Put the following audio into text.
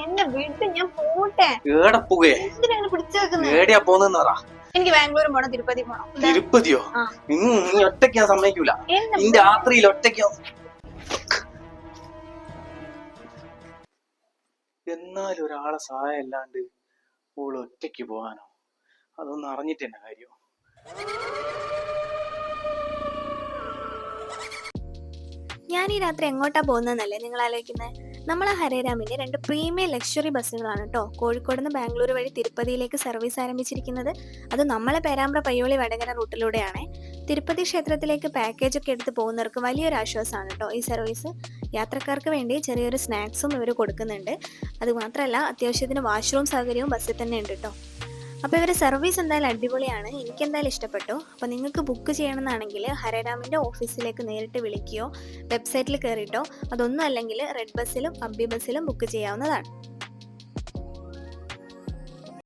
എന്നെ വീട്ടിൽ ഞാൻ പോട്ടെ. ഏടെ പോകേ? എന്തിനാണ് പിടിച്ചു വെക്കുന്നത്? ഏടിയാ പോന്നെന്ന് പറ. എനിക്ക് ബാംഗ്ലൂർ പോണം, തിരുപ്പതി പോണം. തിരുപ്പതിയോ? നീ ഒറ്റയ്ക്ക് ഞാൻ സമ്മതിക്കൂല. നീ രാത്രിയിൽ ഒറ്റയ്ക്കോ? എന്നാലും ഒരാളെ സഹായം അല്ലാണ്ട് ഓള് ഒറ്റയ്ക്ക് പോകാനോ? അതൊന്നും അറിഞ്ഞിട്ട് തന്നെ കാര്യം. ഞാൻ ഈ രാത്രി എങ്ങോട്ടാ പോകുന്നതെന്നല്ലേ നിങ്ങൾ ആലോചിക്കുന്നത്? നമ്മളെ ഹരേരാമിന്റെ 2 പ്രീമിയം ലക്ഷറി ബസ്സുകളാണ് കേട്ടോ കോഴിക്കോട് നിന്ന് ബാംഗ്ലൂർ വഴി തിരുപ്പതിയിലേക്ക് സർവീസ് ആരംഭിച്ചിരിക്കുന്നത്. അത് നമ്മളെ പേരാമ്പ്ര പയ്യോളി വടകര റൂട്ടിലൂടെയാണ്. തിരുപ്പതി ക്ഷേത്രത്തിലേക്ക് പാക്കേജ് ഒക്കെ എടുത്ത് പോകുന്നവർക്ക് വലിയൊരു ആശ്വാസമാണ് കേട്ടോ ഈ സർവീസ്. യാത്രക്കാർക്ക് വേണ്ടി ചെറിയൊരു സ്നാക്സും ഇവർ കൊടുക്കുന്നുണ്ട്. അതുമാത്രമല്ല അത്യാവശ്യത്തിന് വാഷ്റൂം സൗകര്യവും ബസ്സിൽ തന്നെ ഉണ്ട് കേട്ടോ. അപ്പോൾ ഇവരുടെ സർവീസ് എന്തായാലും അടിപൊളിയാണ്, എനിക്കെന്തായാലും ഇഷ്ടപ്പെട്ടു. അപ്പോൾ നിങ്ങൾക്ക് ബുക്ക് ചെയ്യണമെന്നാണെങ്കിൽ ഹരേരാമിൻ്റെ ഓഫീസിലേക്ക് നേരിട്ട് വിളിക്കുകയോ വെബ്സൈറ്റിൽ കയറിയിട്ടോ, അതൊന്നും അല്ലെങ്കിൽ റെഡ് ബസ്സിലും അബ്ബി ബസ്സിലും ബുക്ക് ചെയ്യാവുന്നതാണ്.